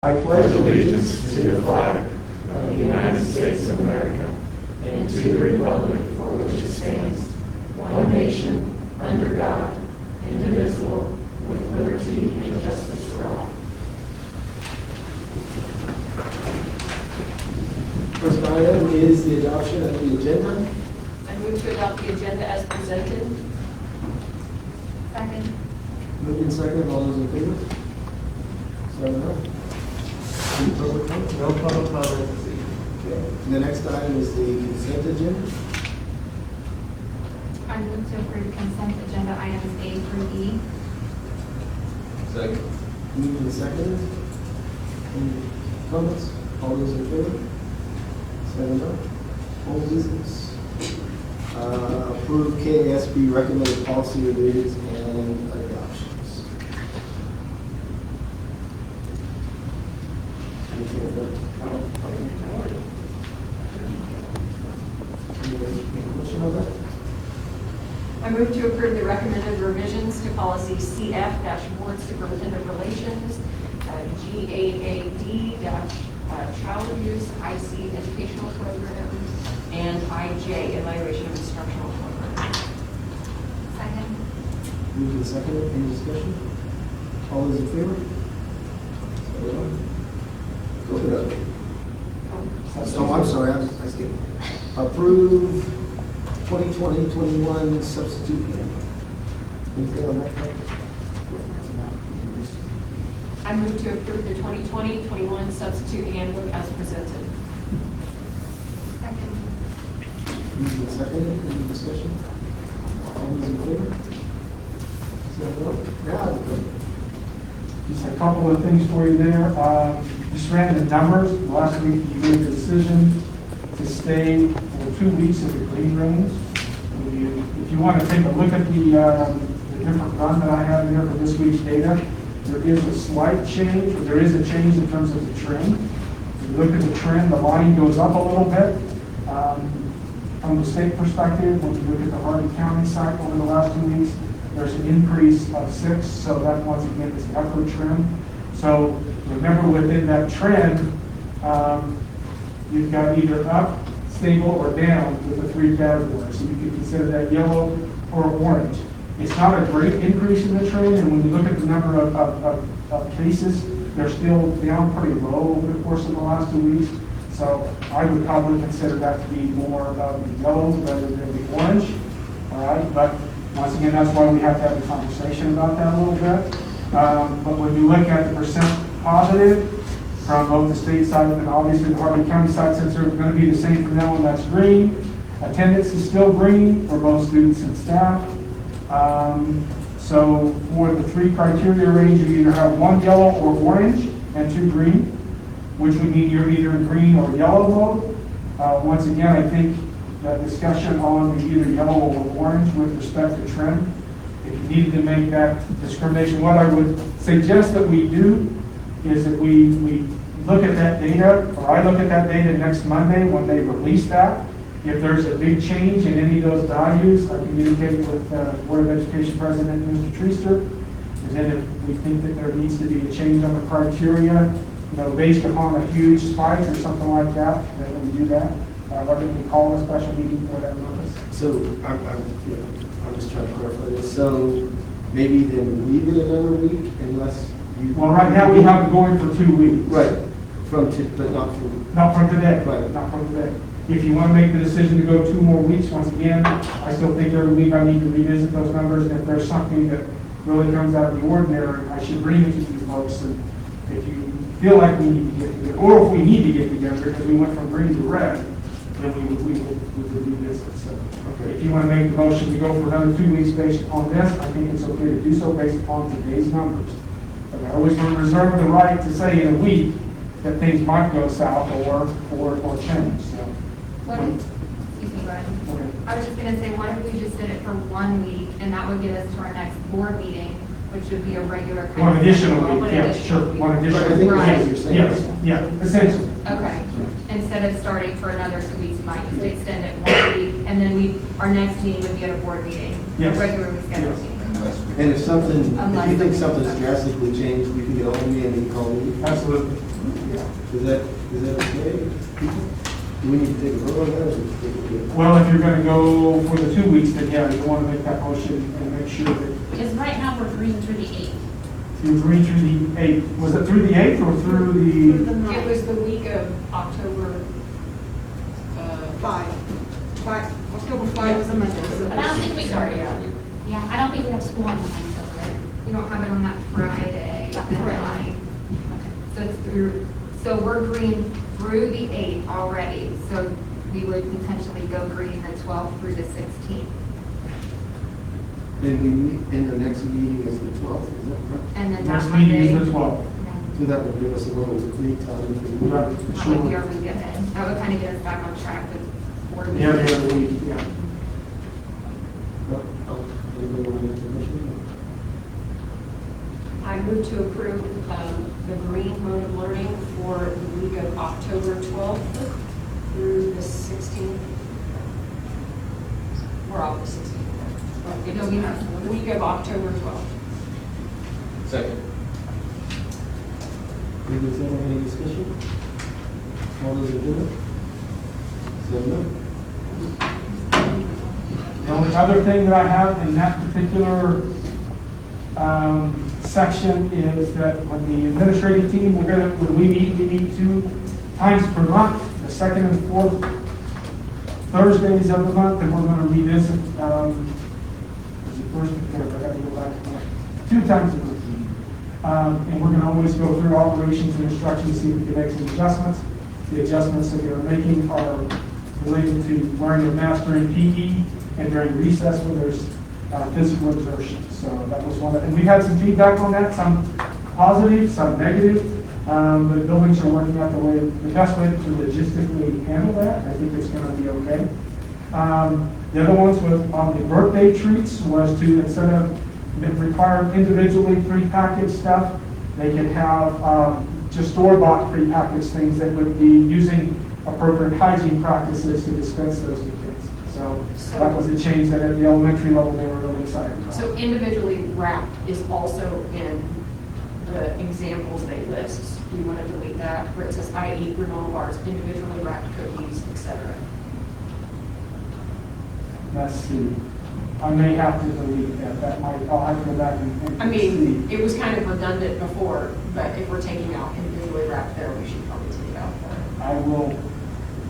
I pledge allegiance to the flag of the United States of America and to the republic for which it stands, one nation, under God, indivisible, with liberty and justice for all. First item is the adoption of the agenda. I move to adopt the agenda as presented. Second. Moved in second, all those in favor? 7-0. Any public comment? No public comment this evening. Okay. The next item is the consent agenda. I move to approve consent agenda items A through E. Second. Moved in second. Any comments? All those in favor? 7-0. Old business. Approve KSB recommended policy revisions and adoptions. Anything of that? Any question on that? I move to approve the recommended revisions to policy CF-Board Superintendent Relations, GAAD- Child Abuse, IC Educational Program, and IJ Evaluation of Instructional Program. Second. Moved in second. Any discussion? All those in favor? 7-0. Go ahead. Oh, I'm sorry, I skipped. Approve 2020-21 substitute handbook. Anything on that? I move to approve the 2020-21 substitute handbook as presented. Second. Moved in second. Any discussion? All those in favor? 7-0. Now, Just a couple of things for you there. Just ran the numbers. Last week you made the decision to stay for 2 weeks in the green range. If you want to take a look at the different run that I have there for this week's data, there is a slight change, or there is a change in terms of the trend. If you look at the trend, the line goes up a little bit. From the state perspective, when you look at the Hardin County site over the last 2 weeks, there's an increase of 6, so that once again is the upward trend. So remember, within that trend, you've got either up, stable, or down with the 3 categories. So you can consider that yellow or orange. It's not a great increase in the trend, and when you look at the number of cases, they're still down pretty low over the course of the last 2 weeks. So I would probably consider that to be more of the yellow rather than the orange. All right, but once again, that's why we have to have a conversation about that a little bit. But when you look at the percent positive from both the state side and obviously the Hardin County side, since they're going to be the same for now, and that's green. Attendance is still green for both students and staff. So for the 3 criteria range, you either have 1 yellow or orange and 2 green, which would mean you're either in green or yellow mode. Once again, I think that discussion on the either yellow or orange with respect to trend, if you needed to make that discrimination, what I would suggest that we do is that we look at that data, or I look at that data next Monday when they release that. If there's a big change in any of those values, I communicate with Board of Education President, Mr. Treaster. And then if we think that there needs to be a change on the criteria, based upon a huge spike or something like that, then we do that. Whether we call a special meeting for that purpose. So I'm just trying to clarify this. So maybe then leave it another week unless you. Well, right now we have it going for 2 weeks. Right. But not from. Not from today. Right. Not from today. If you want to make the decision to go 2 more weeks, once again, I still think every week I need to revisit those numbers. And if there's something that really comes out of the ordinary, I should bring it to you folks. And if you feel like we need to get together, or if we need to get together because we went from green to red, then we would revisit. So if you want to make the motion to go for another 2 weeks based upon this, I think it's okay to do so based upon today's numbers. But I always want to reserve the right to say in a week that things might go south or change. So. Excuse me, Brian. Okay. I was just going to say, what if we just did it for 1 week, and that would get us to our next board meeting, which would be a regular. One additional One week, yes, additional sure, week. one additional. Right, I think that's what you're saying. Yes, yeah, essentially. Okay. Instead of starting for another 2 weeks, might just extend it 1 week, and then our next meeting would be at a board meeting, a Yes. regularly scheduled Yes. meeting. last week. And if something, if Unless- you think something's drastically changed, you can get hold of me and you can call me. Absolutely. Is that okay? Do we need to take a vote on that, or should we take it? Well, if you're gonna go for the 2 weeks, then yeah, you wanna make that motion and make sure that Because right now we're green through the 8th. you agree through the 8th. Was it through the 8th or through the? It was the week of October, 5. October 5 was a Monday. But I don't think we, Sorry, yeah. yeah, I don't think we have school on the 9th, right? You don't have it on that Friday. Correct. So it's through, so we're green through the 8th already, so we would potentially go green the 12th through the 16th. And we meet, and the next meeting is the 12th, is that correct? And then that Next meeting Monday. is the 12th. So that would give us a little free time. Right. That would be our week ahead. That would kind of get us back on track with board Yeah, the meetings. other week, yeah. Anybody want to make a motion? I move to approve the green mode of learning for the week of October 12th through the 16th. Or off the 16th. It No, doesn't we matter. have- The week of October 12th. Second. Is there any discussion? All those in favor? 7-0. The only other thing that I have in that particular section is that when the administrative team, when we meet 2 times per month, the second and fourth Thursdays of the month, and we're going to revisit, is it first and fourth, I got to go back to that, 2 times a month. And we're going to always go through operations and instructions, see if we can make some adjustments. The adjustments that we're making are related to learning and mastering PE and during recess when there's physical exertion. So that was one, and we had some feedback on that, some positive, some negative. But buildings are working out the best way to logistically handle that. I think it's going to be okay. The other ones was on the birthday treats was to, instead of requiring individually prepackaged stuff, they could have just store-bought prepackaged things that would be using appropriate hygiene practices to dispense those to kids. So that was a change that at the elementary level they were really excited about. So individually wrapped is also in the examples they list. Do you want to delete that where it says, I eat granola bars, individually wrapped cookies, etc.? Let's see. I may have to delete that. That might, I'll have to go back and I mean, see. it was kind of redundant before, but if we're taking out individually wrapped there, we should probably take it out there. I will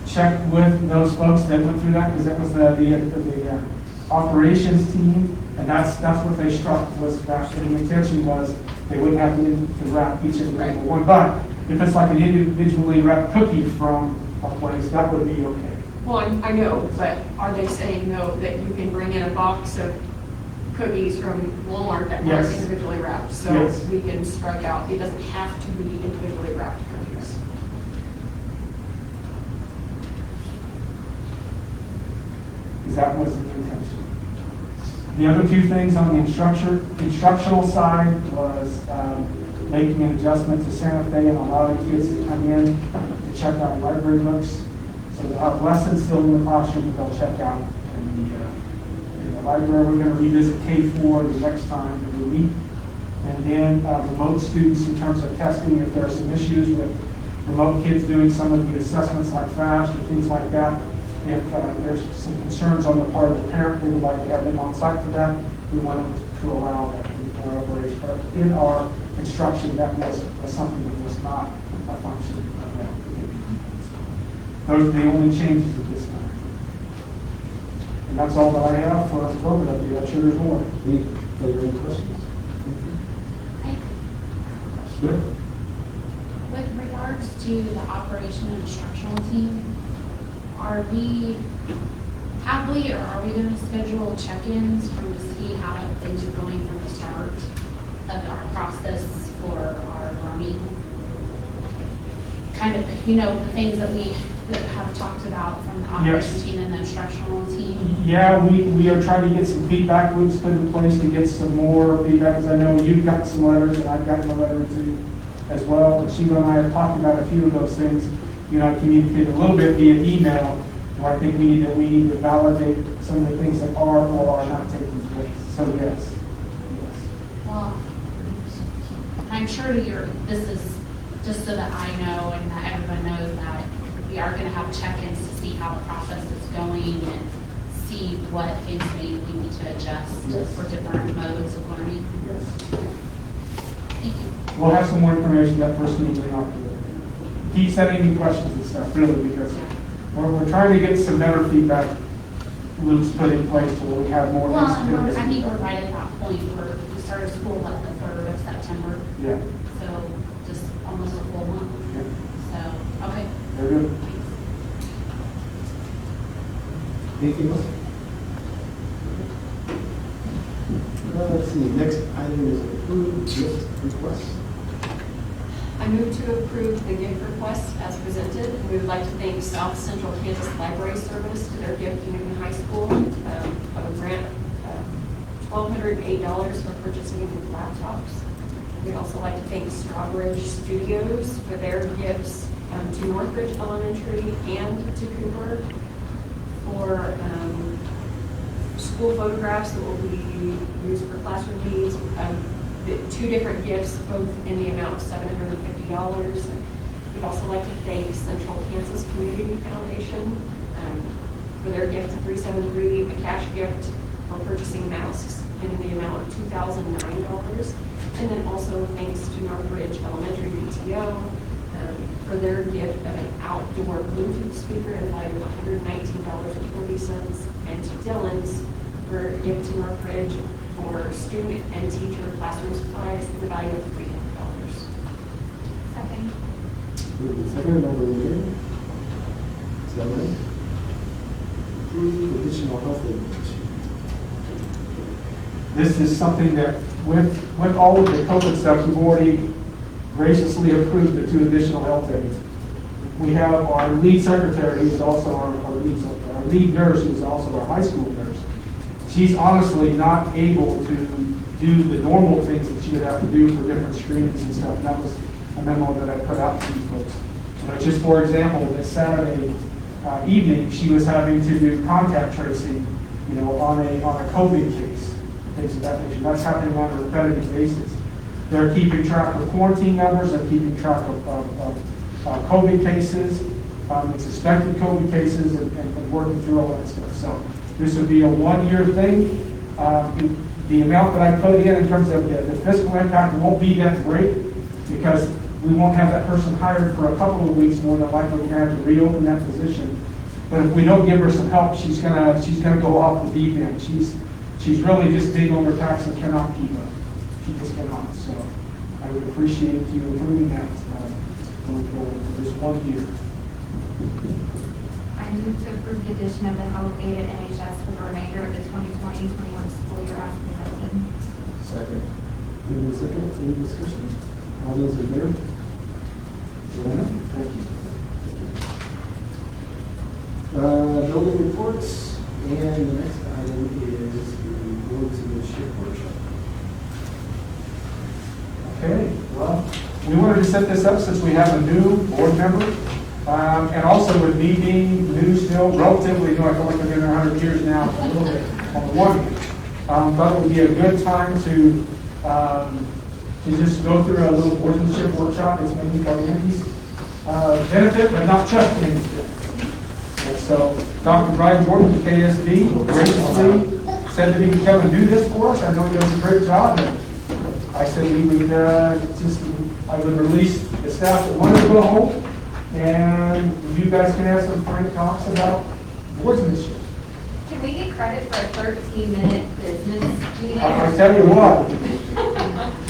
check with those folks that went through that, because that was the operations team, and that's what they struck, was actually, the intention was they wouldn't have to wrap each and every one. But if it's like an individually wrapped cookie from a place, that would be okay. Well, I know, but are they saying no, that you can bring in a box of cookies from Walmart that are Yes. individually wrapped? So Yes. we can strike out, it doesn't have to be individually wrapped cookies. Because that was the intention. The other 2 things on the instructional side was making an adjustment to Santa Fe and allowing kids to come in to check out library books. So they'll have lessons still in the classroom, but they'll check out in the library. We're going to revisit K-4 the next time that we meet. And then remote students in terms of testing, if there are some issues with remote kids doing some of the assessments like FAST or things like that. If there's some concerns on the part of the parent, we would like to have them on site for that. We want to allow that in our operation. But in our instruction, that was something that was not a function of that. Those are the only changes at this time. And that's all that I have for the COVID update. I'm sure there's more. Are there any questions? Good. With regards to the operation and instructional team, are we going to schedule check-ins from to see how things are going from the start of our process for our learning? Kind of, the things that we have talked about from the operation Yes. team and the instructional team. Yeah, we are trying to get some feedback loops put in place to get some more feedback, because I know you've gotten some letters, and I've gotten a letter too as well. And Sheila and I have talked about a few of those things, communicate a little bit via email, where I think we need to validate some of the things that are or are not taking place. So yes, Well, I'm sure this is just so that I know and that everyone knows that we are gonna have check-ins to see how the process is going and see what things maybe we need to adjust Yes. for different modes of learning. Thank you. We'll have some more information that first meeting in October. Keep sending me questions and stuff, really, because we're trying to get some better feedback loops put in place where we have more. Well, and I instances. think we're right at that point where we started school at the 3rd of September, Yeah, so just almost a full month. yeah, So, okay. very good. Anything else? Let's see, next item is approved gift request. I move to approve the gift request as presented, and we would like to thank South Central Kansas Library Service to their gift to Newton High School of a grant of $1,208 for purchasing new laptops. We'd also like to thank Strawbridge Studios for their gifts to Northridge Elementary and to Cooper for school photographs that will be used for classroom needs. Two different gifts, both in the amount of $750. We'd also like to thank Central Kansas Community Foundation for their gift of $373, a cash gift for purchasing masks in the amount of $2,009. And then also thanks to Northridge Elementary PTO for their gift of an outdoor Bluetooth speaker in the value of $119.40. And to Dillon's for a gift to Northridge for student and teacher classroom supplies in the value of $300. Second. Moved and seconded, all those in favor? 7. Approved additional health aid. This is something that with all of the COVID stuff, we've already graciously approved the 2 additional health aides. We have our lead secretary, who's also our lead nurse, who's also our high school nurse. She's honestly not able to do the normal things that she would have to do for different screenings and stuff. And that was a memo that I put out to you folks. But just for example, this Saturday evening, she was having to do contact tracing, on a COVID case, things of that nature. That's happening on a repetitive basis. They're keeping track of quarantine numbers, they're keeping track of COVID cases, suspected COVID cases, and working through all that stuff. So this would be a 1-year thing. The amount that I put in terms of the fiscal impact won't be that great because we won't have that person hired for a couple of weeks. More than likely, we're going to have to reopen that position. But if we don't give her some help, she's gonna go off the deep end. She's really just big on her tax and cannot keep up. She just cannot. So I would appreciate you approving that going forward for this 1 year. I move to approve the addition of the health aide at NHS for the remainder of the 2020-21 school year as presented. Second. Moved and seconded, any discussion? All those in favor? Joanna? Thank you. Building reports, and the next item is the boards and the ship workshop. Okay, well, we wanted to set this up since we have a new board member, and also with me being new still, relatively new, I feel like I've been there 100 years now, a little bit on the one hand. Thought it would be a good time to just go through a little boardmanship workshop. It's mainly for Andy's benefit, but not just Andy's benefit. And so Dr. Brian Jordan, the KSB, graciously said that he would come and do this for us. I know he does a great job. And I said we would I would release the staff that wanted to go home, and you guys can have some frank talks about boardsmanship. Can we get credit for a 13-minute business meeting? I tell you what,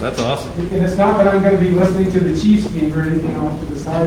That's awesome. and it's not that I'm going to be listening to the Chiefs game or anything off to the side.